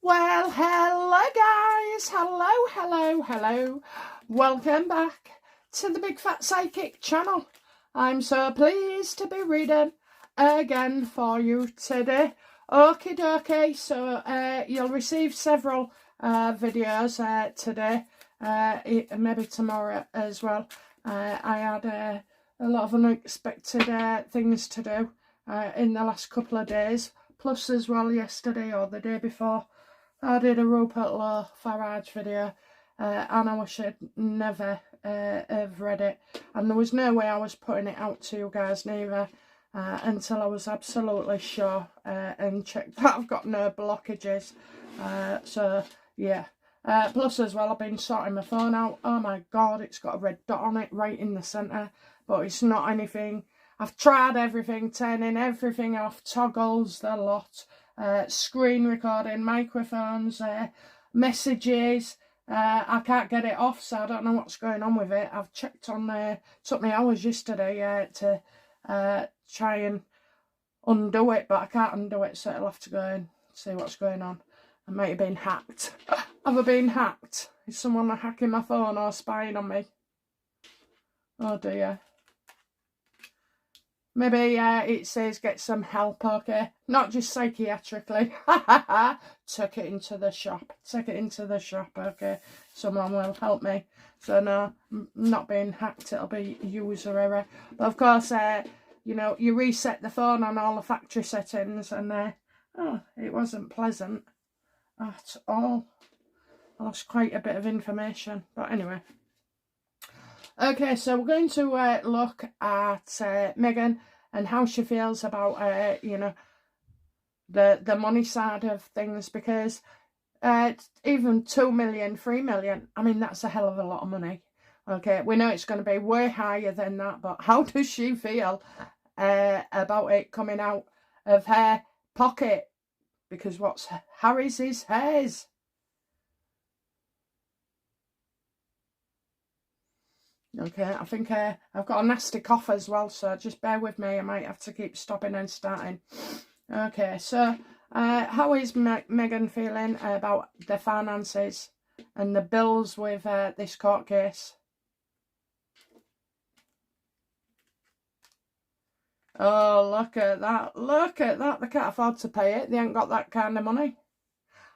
Well, hello guys, hello. Welcome back to the Big Fat Psychic channel. I'm so pleased to be reading again for you today. Okie dokie, so you'll receive several videos today, maybe tomorrow as well. I had a lot of unexpected things to do in the last couple of days, plus as well yesterday or the day before. I did a Rupert Lowe Farage video and I wish I'd never have read it, and there was no way I was putting it out to you guys neither until I was absolutely sure and checked that I've got no blockages. So yeah, plus as well I've been sorting my phone out. Oh my god, it's got a red dot on it right in the centre, but it's not anything. I've tried everything, turning everything off, toggles, the lot. Screen recording, microphones, messages. I can't get it off, so I don't know what's going on with it. I've checked on, took me hours yesterday to try and undo it, but I can't undo it, so I'll have to go and see what's going on. I might have been hacked. Have I been hacked? Is someone hacking my phone or spying on me? Oh dear. Maybe it says get some help, okay? Not just psychiatrically. Take it into the shop. Take it into the shop, okay? Someone will help me. So no, not being hacked, it'll be user error. But of course, you know, you reset the phone on all the factory settings and oh, it wasn't pleasant at all. I lost quite a bit of information. But anyway. Okay, so we're going to look at Meghan and how she feels about, you know, the money side of things, because even 2 million, 3 million, I mean, that's a hell of a lot of money. Okay, we know it's going to be way higher than that, but how does she feel about it coming out of her pocket? Because what's Harry's is hers. Okay, I think I've got a nasty cough as well, so just bear with me. I might have to keep stopping and starting. Okay, so how is Meghan feeling about the finances and the bills with this court case? Oh, look at that. Look at that. They can't afford to pay it. They ain't got that kind of money.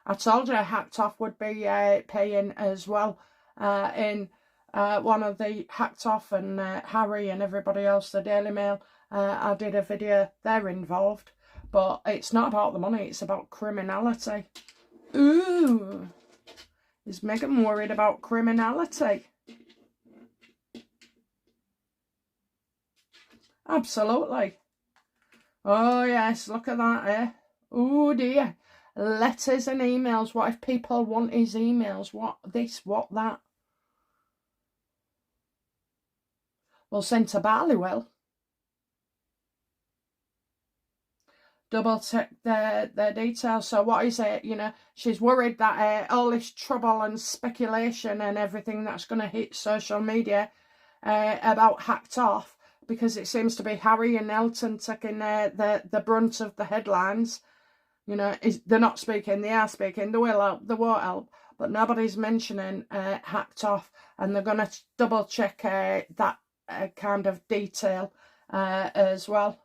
I told you Hacked Off would be paying as well in... one of the Hacked Off and Harry and everybody else, the Daily Mail, I did a video, they're involved, but it's not about the money, it's about criminality. Ooh, is Meghan worried about criminality? Absolutely. Oh yes, look at that, eh? Oh dear. Letters and emails. What if people want his emails? What this, what that? Well, sent to Barlywell. Double check their details. So what is it? You know, she's worried that all this trouble and speculation and everything that's going to hit social media about Hacked Off, because it seems to be Harry and Elton taking the brunt of the headlines. You know, they're not speaking, they are speaking. They will help, they won't help, but nobody's mentioning Hacked Off, and they're going to double check that kind of detail as well.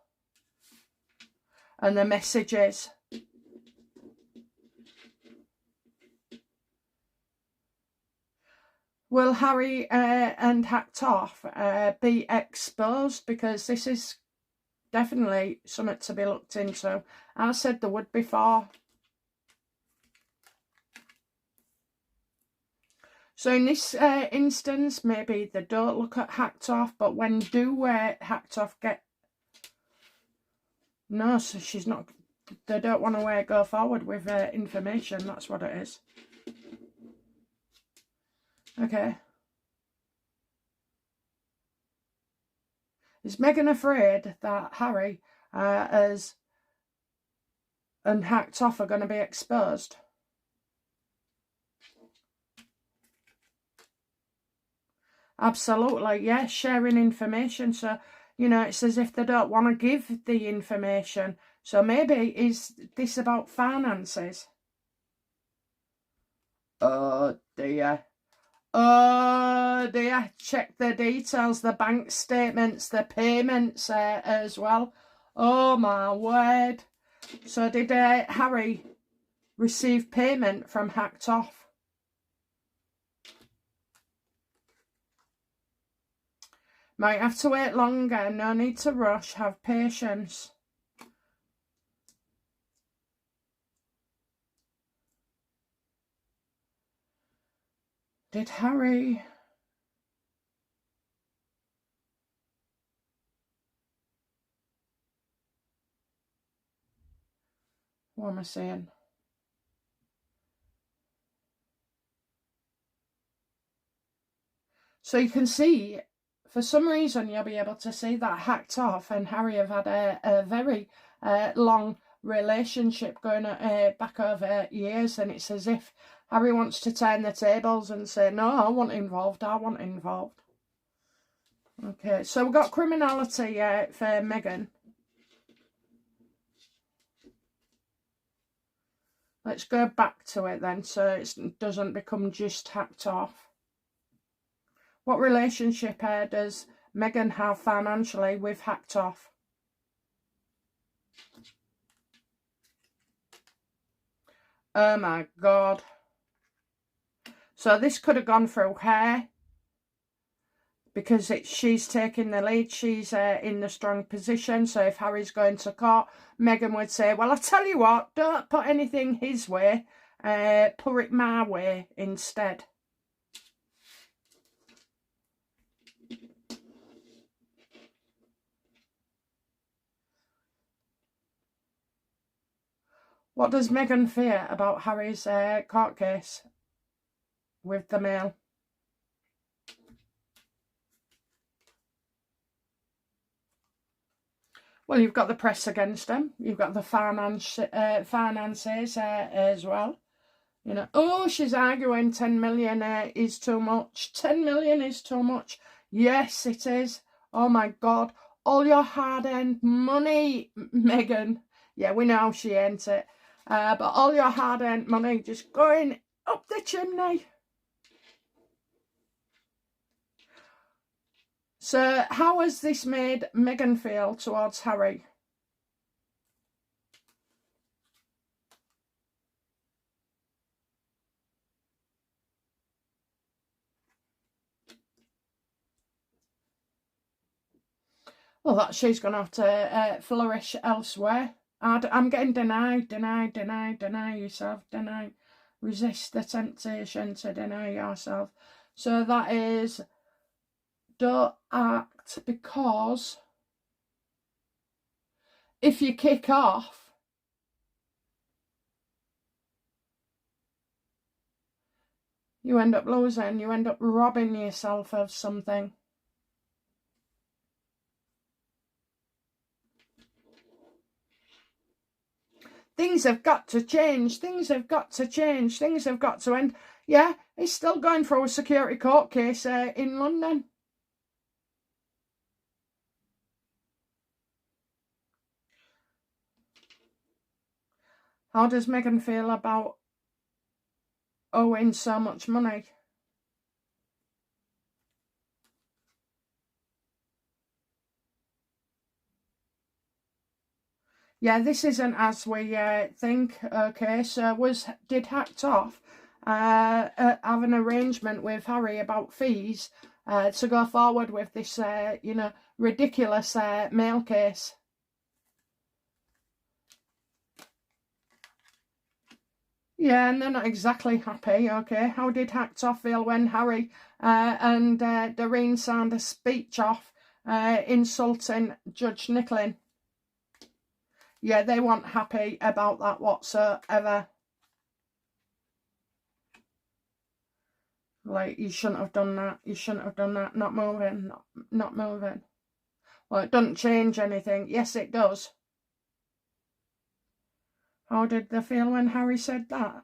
And the messages. Will Harry and Hacked Off be exposed? Because this is definitely something to be looked into. I said there would before. So in this instance, maybe they don't look at Hacked Off, but when do Hacked Off get... No, so she's not... They don't want to go forward with information. That's what it is. Okay. Is Meghan afraid that Harry and Hacked Off are going to be exposed? Absolutely, yes, sharing information. So, you know, it's as if they don't want to give the information. So maybe is this about finances? Oh dear. Oh dear. Check the details, the bank statements, the payments as well. Oh my word. So did Harry receive payment from Hacked Off? Might have to wait longer. No need to rush. Have patience. Did Harry... What am I saying? So you can see, for some reason, you'll be able to see that Hacked Off and Harry have had a very long relationship going back over years, and it's as if Harry wants to turn the tables and say, no, I want involved, I want involved. Okay, so we've got criminality for Meghan. Let's go back to it then, so it doesn't become just Hacked Off. What relationship does Meghan have financially with Hacked Off? Oh my God. So this could have gone through her, because she's taking the lead. She's in the strong position. So if Harry's going to court, Meghan would say, well, I tell you what, don't put anything his way, put it my way instead. What does Meghan fear about Harry's court case with the Mail? Well, you've got the press against him. You've got the finances as well. You know, oh, she's arguing 10 million is too much. 10 million is too much. Yes, it is. Oh, my God. All your hard-earned money, Meghan. Yeah, we know she ain't it. But all your hard-earned money just going up the chimney. So how has this made Meghan feel towards Harry? Well, that she's going to have to flourish elsewhere. I'm getting deny yourself, deny. Resist the temptation to deny yourself. So that is, don't act, because if you kick off, you end up losing, you end up robbing yourself of something. Things have got to change. Things have got to change. Things have got to end. Yeah, he's still going through a security court case in London. How does Meghan feel about owing so much money? Yeah, this isn't as we think. Okay, so did Hacked Off have an arrangement with Harry about fees to go forward with this, you know, ridiculous Mail case? Yeah, and they're not exactly happy. Okay, how did Hacked Off feel when Harry and Doreen signed a speech off insulting Judge Nicklin? Yeah, they weren't happy about that whatsoever. Like, you shouldn't have done that. You shouldn't have done that. Not moving. Not moving. Well, it doesn't change anything. Yes, it does. How did they feel when Harry said that?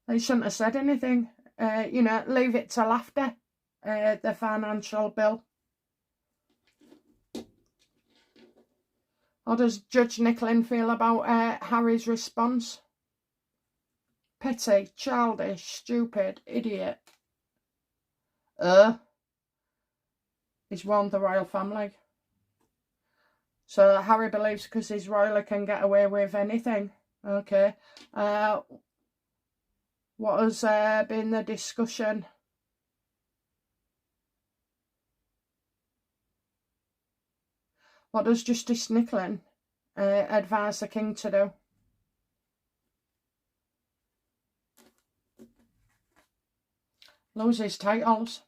They shouldn't have said anything. You know, leave it till after the financial bill. How does Judge Nicklin feel about Harry's response? Petty, childish, stupid, idiot. He's warned the royal family. So Harry believes because he's royal he can get away with anything. Okay. What has been the discussion? What does Justice Nicklin advise the king to do? Lose his titles.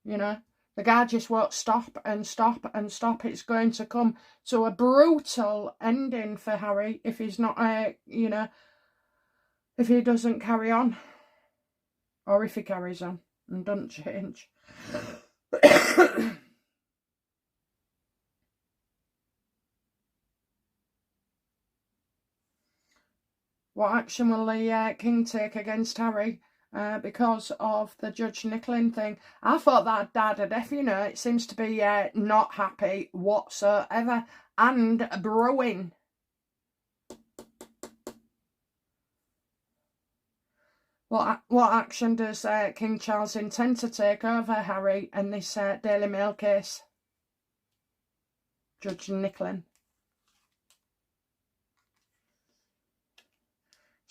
You know, the guy just won't stop and stop and stop. It's going to come to a brutal ending for Harry if he's not, you know, if he doesn't carry on. Or if he carries on and doesn't change. What action will the king take against Harry because of the Judge Nicklin thing? I thought that died a death, you know. It seems to be not happy whatsoever and brewing. What action does King Charles intend to take over Harry and this Daily Mail case? Judge Nicklin.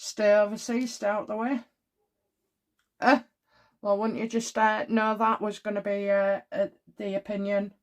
Stay overseas, stay out the way. Well, wouldn't you just know that was going to be the opinion?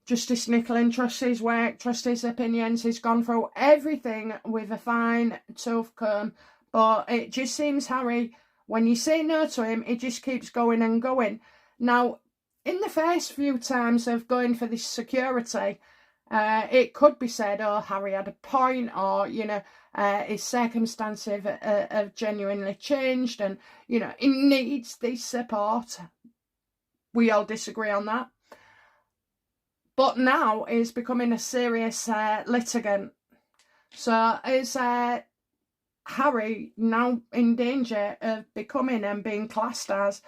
Justice Nicklin trusts his work, trusts his opinions. He's gone through everything with a fine tooth comb. But it just seems Harry, when you say no to him, he just keeps going and going. Now, in the first few times of going for this security, it could be said, oh, Harry had a point, or, you know, his circumstances have genuinely changed and, you know, he needs this support. We all disagree on that. But now he's becoming a serious litigant. So is Harry now in danger of becoming and being classed as,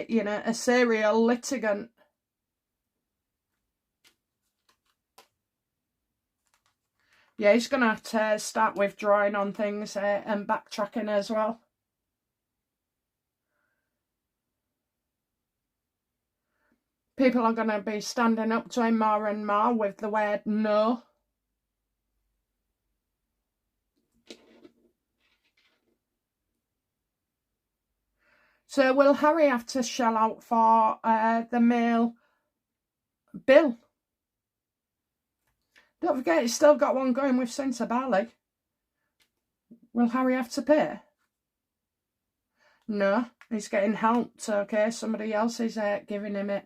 you know, a serial litigant? Yeah, he's going to have to start withdrawing on things and backtracking as well. People are going to be standing up to him more and more with the word no. So will Harry have to shell out for the Mail bill? Don't forget, he's still got one going with Centre Barley. Will Harry have to pay? No, he's getting helped, okay? Somebody else is giving him it.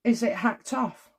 Is it hacked off?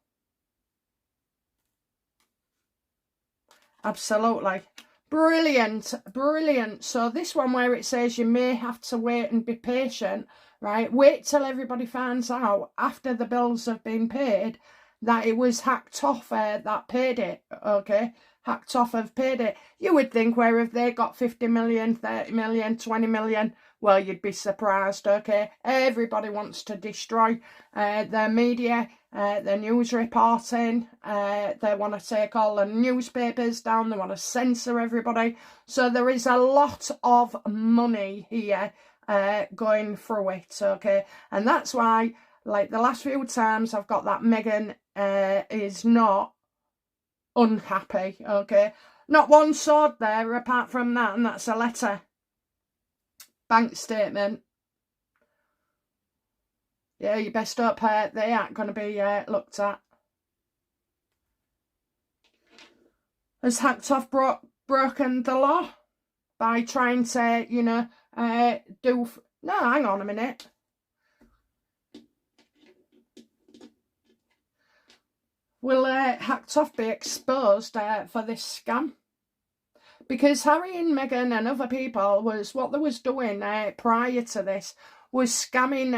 Absolutely. Brilliant, brilliant. So this one where it says you may have to wait and be patient, right? Wait till everybody finds out after the bills have been paid that it was hacked off that paid it, okay? Hacked off have paid it. You would think, where have they got 50 million, 30 million, 20 million? Well, you'd be surprised, okay? Everybody wants to destroy their media, their news reporting. They want to take all the newspapers down. They want to censor everybody. So there is a lot of money here going through it, okay? And that's why, like the last few times, I've got that Meghan is not unhappy, okay? Not one sword there apart from that, and that's a letter. Bank statement. Yeah, you best hope they aren't going to be looked at. Has hacked off broken the law by trying to, you know, do... No, hang on a minute. Will hacked off be exposed for this scam? Because Harry and Meghan and other people, what they was doing prior to this was scamming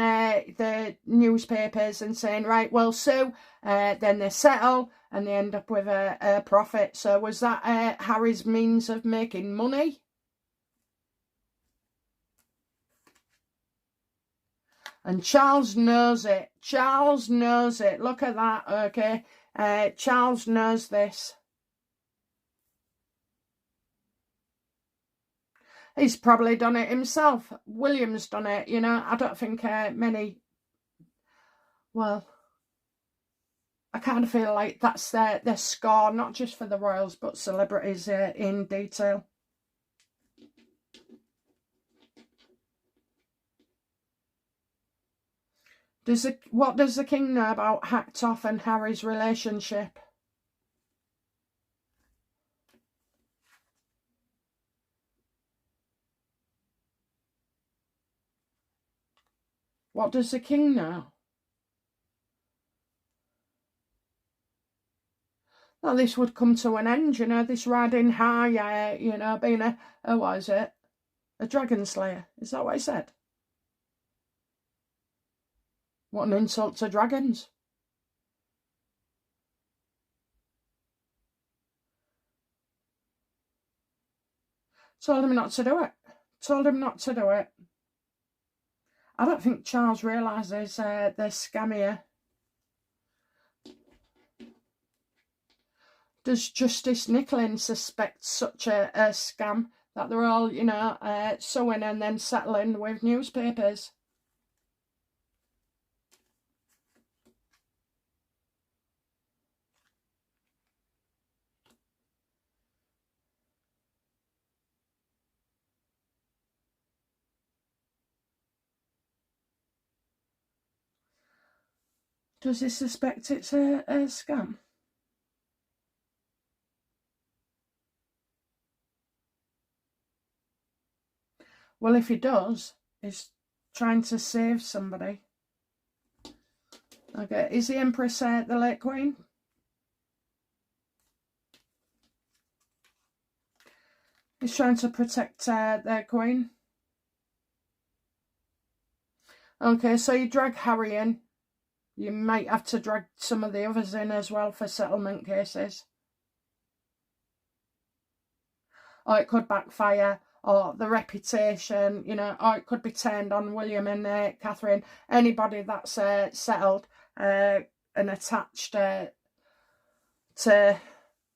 the newspapers and saying, right, well, so then they settle, and they end up with a profit. So was that Harry's means of making money? And Charles knows it. Charles knows it. Look at that, okay? Charles knows this. He's probably done it himself. William's done it, you know. I don't think many... Well, I kind of feel like that's their score, not just for the royals, but celebrities in detail. What does the king know about Hacktoff and Harry's relationship? What does the king know? Well, this would come to an end, you know, this riding high, you know, being what is it? A dragon slayer. Is that what he said? What an insult to dragons. Told him not to do it. Told him not to do it. I don't think Charles realises they're scammier. Does Justice Nicklin suspect such a scam that they're all, you know, sewing and then settling with newspapers? Does he suspect it's a scam? Well, if he does, he's trying to save somebody. Okay, is the Empress the late Queen? He's trying to protect their Queen. Okay, so you drag Harry in. You might have to drag some of the others in as well for settlement cases. Or it could backfire, or the reputation, you know, or it could be turned on William and Catherine. Anybody that's settled and attached to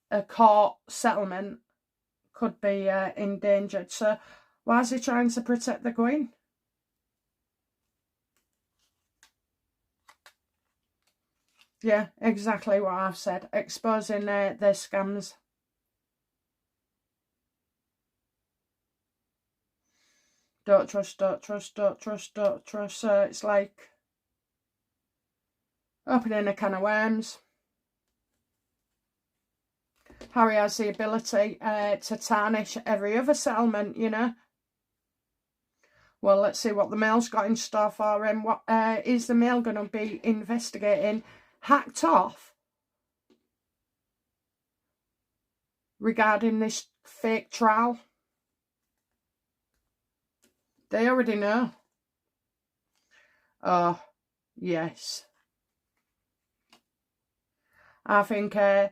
a court settlement could be endangered. So why is he trying to protect the Queen? Yeah, exactly what I've said. Exposing their scams. Don't trust, don't trust, don't trust, don't trust. So it's like opening a can of worms. Harry has the ability to tarnish every other settlement, you know. Well, let's see what the Mail's got in store for him. What is the Mail going to be investigating? Hacktoff regarding this fake trial. They already know. Oh, yes. I think I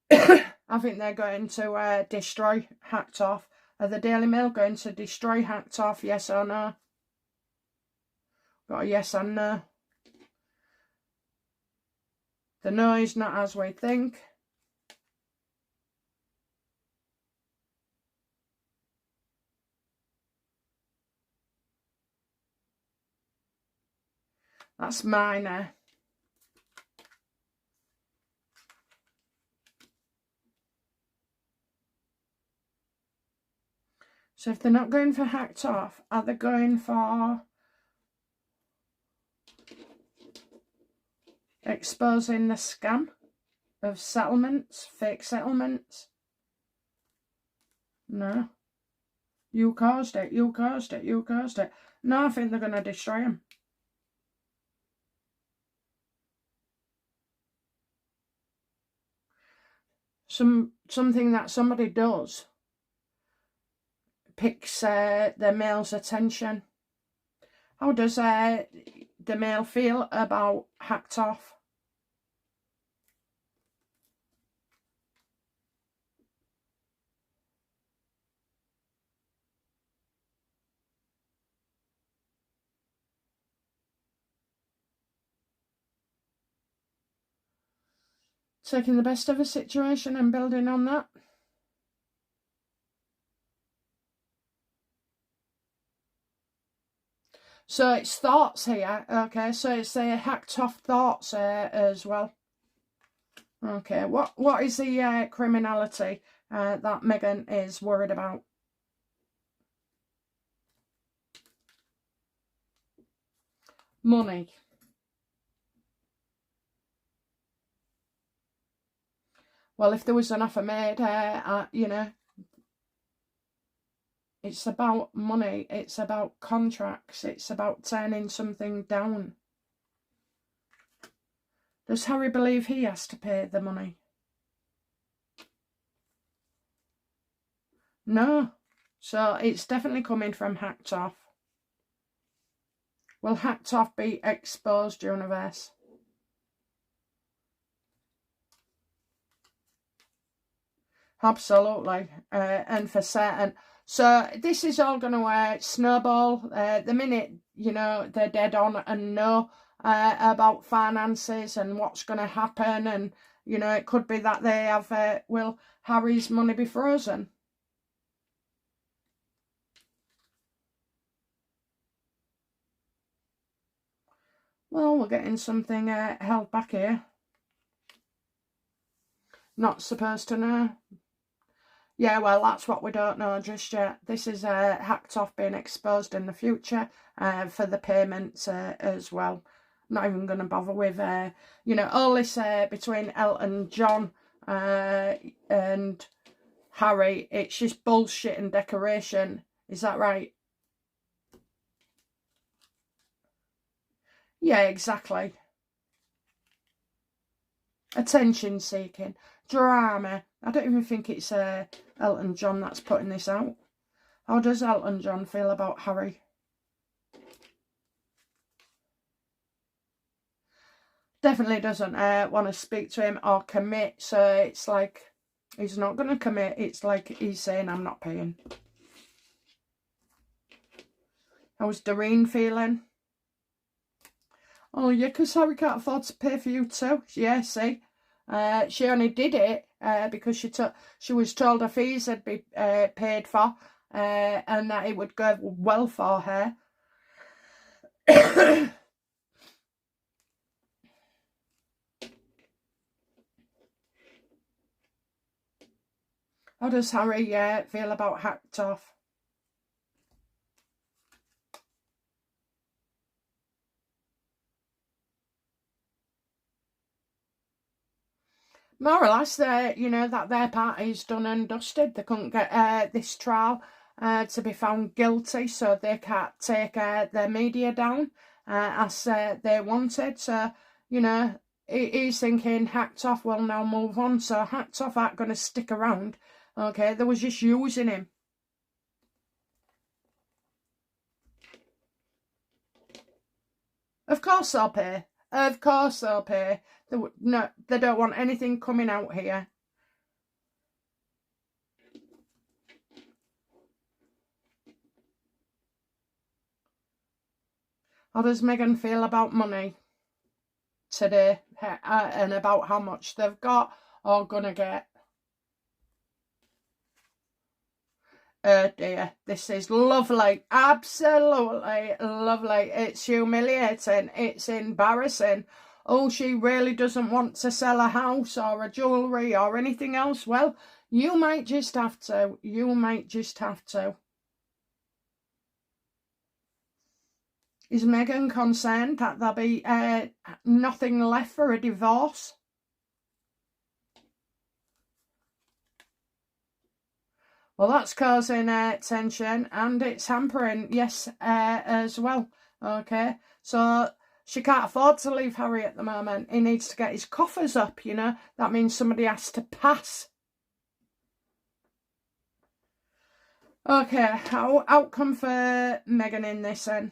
think they're going to destroy Hacktoff. Are the Daily Mail going to destroy Hacktoff? Yes or no? Got a yes and no. The no is not as we think. That's minor. So if they're not going for Hacktoff, are they going for exposing the scam of settlements, fake settlements? No. You caused it, you caused it, you caused it. No, I think they're going to destroy him. Something that somebody does picks the Mail's attention. How does the Mail feel about Hacktoff? Taking the best of a situation and building on that. So it's thoughts here, okay, so it's hacked off thoughts as well. Okay, what is the criminality that Meghan is worried about? Money. Well, if there was an offer made, you know, it's about money, it's about contracts, it's about turning something down. Does Harry believe he has to pay the money? No. So it's definitely coming from hacked off. Will hacked off be exposed, universe? Absolutely. And for certain. So this is all going to snowball. The minute, you know, they're dead on and know about finances and what's going to happen. And, you know, it could be that they have, will Harry's money be frozen? Well, we're getting something held back here. Not supposed to know. Yeah, well, that's what we don't know just yet. This is hacked off being exposed in the future for the payments as well. Not even going to bother with, you know, all this between Elton John and Harry. It's just bullshit and decoration. Is that right? Yeah, exactly. Attention seeking. Drama. I don't even think it's Elton John that's putting this out. How does Elton John feel about Harry? Definitely doesn't want to speak to him or commit. So it's like he's not going to commit. It's like he's saying, I'm not paying. How's Doreen feeling? Oh, yeah, because Harry can't afford to pay for you too. Yeah, see? She only did it because she was told her fees had be paid for and that it would go well for her. How does Harry feel about hacked off? More or less, you know, that their party's done and dusted. They couldn't get this trial to be found guilty, so they can't take their media down as they wanted. So, you know, he's thinking hacked off will now move on. So hacked off aren't going to stick around. Okay, they was just using him. Of course they'll pay. Of course they'll pay. No, they don't want anything coming out here. How does Meghan feel about money today and about how much they've got or gonna get? Oh dear, this is lovely, absolutely lovely. It's humiliating, it's embarrassing. Oh, she really doesn't want to sell a house or a jewellery or anything else. Well, you might just have to. You might just have to. Is Meghan concerned that there'll be nothing left for a divorce? Well, that's causing tension and it's hampering, yes, as well. Okay, so she can't afford to leave Harry at the moment. He needs to get his coffers up, you know. That means somebody has to pass. Okay, outcome for Meghan in this then?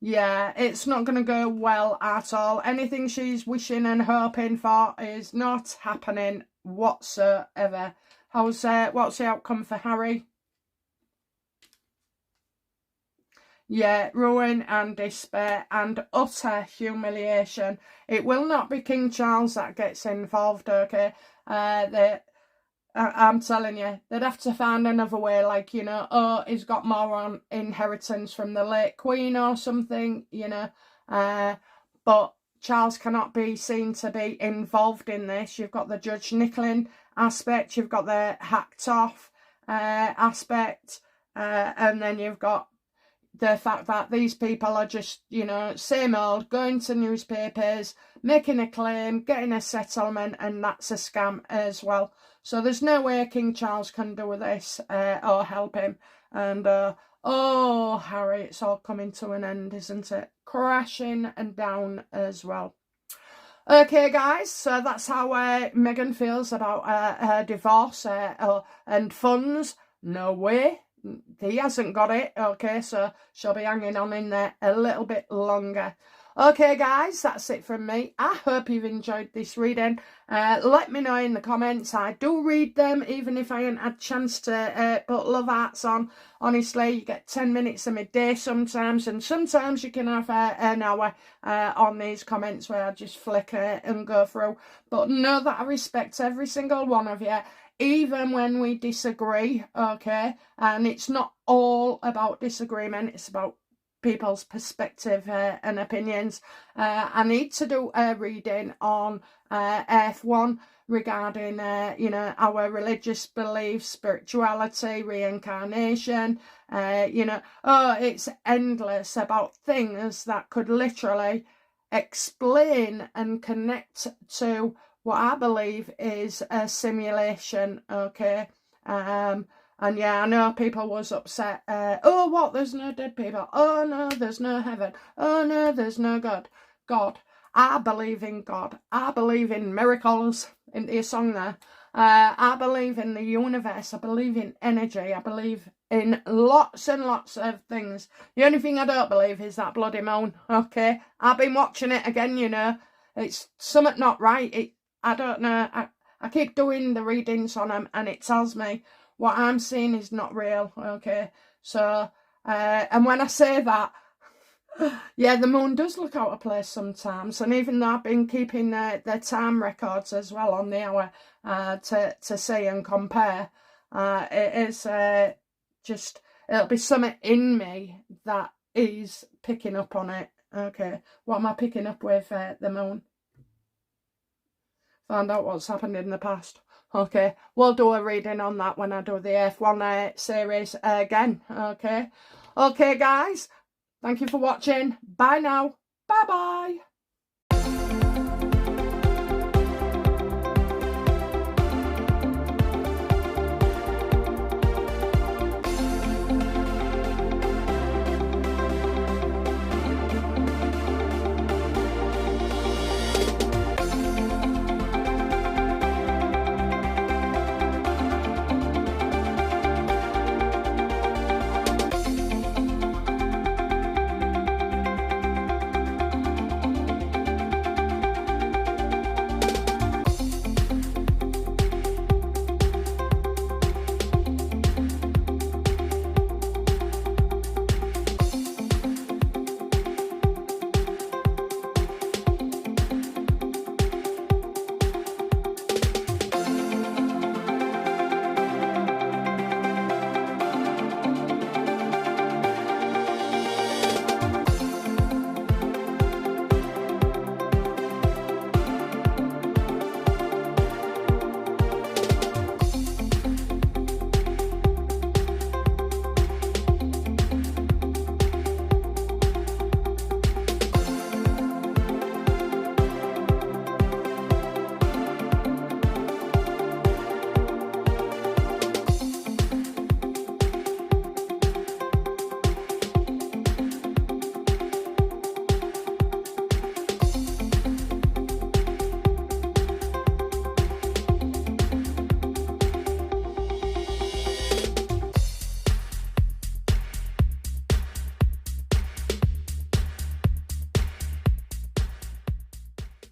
Yeah, it's not going to go well at all. Anything she's wishing and hoping for is not happening whatsoever. What's the outcome for Harry? Yeah, ruin and despair and utter humiliation. It will not be King Charles that gets involved, okay? I'm telling you, they'd have to find another way, like, you know, oh, he's got more on inheritance from the late Queen or something, you know. But Charles cannot be seen to be involved in this. You've got the Judge Nicklin aspect, you've got the hacked off aspect, and then you've got the fact that these people are just, you know, same old, going to newspapers, making a claim, getting a settlement, and that's a scam as well. So there's no way King Charles can do this or help him. And, oh, Harry, it's all coming to an end, isn't it? Crashing and down as well. Okay, guys, so that's how Meghan feels about her divorce and funds. No way. He hasn't got it, okay, so she'll be hanging on in there a little bit longer. Okay, guys, that's it from me. I hope you've enjoyed this reading. Let me know in the comments. I do read them, even if I ain't had a chance to put love hearts on. Honestly, you get 10 minutes of my day sometimes, and sometimes you can have an hour on these comments where I just flick and go through. But know that I respect every single one of you, even when we disagree, okay? And it's not all about disagreement, it's about people's perspective and opinions. I need to do a reading on F1 regarding, you know, our religious beliefs, spirituality, reincarnation, you know, oh, it's endless about things that could literally explain and connect to what I believe is a simulation, okay? And yeah, I know people was upset. Oh, what? There's no dead people. Oh, no, there's no heaven. Oh, no, there's no God. God. I believe in God. I believe in miracles. In your song there. I believe in the universe. I believe in energy. I believe in lots and lots of things. The only thing I don't believe is that bloody moon. Okay? I've been watching it again, you know. It's something not right. I don't know. I keep doing the readings on them and it tells me what I'm seeing is not real, okay? So, and when I say that, yeah, the moon does look out of place sometimes. And even though I've been keeping the time records as well on the hour to see and compare, it is just, it'll be something in me that is picking up on it, okay? What am I picking up with the moon? Find out what's happened in the past. Okay, we'll do a reading on that when I do the F1 series again, okay? Okay, guys, thank you for watching. Bye now. Bye-bye.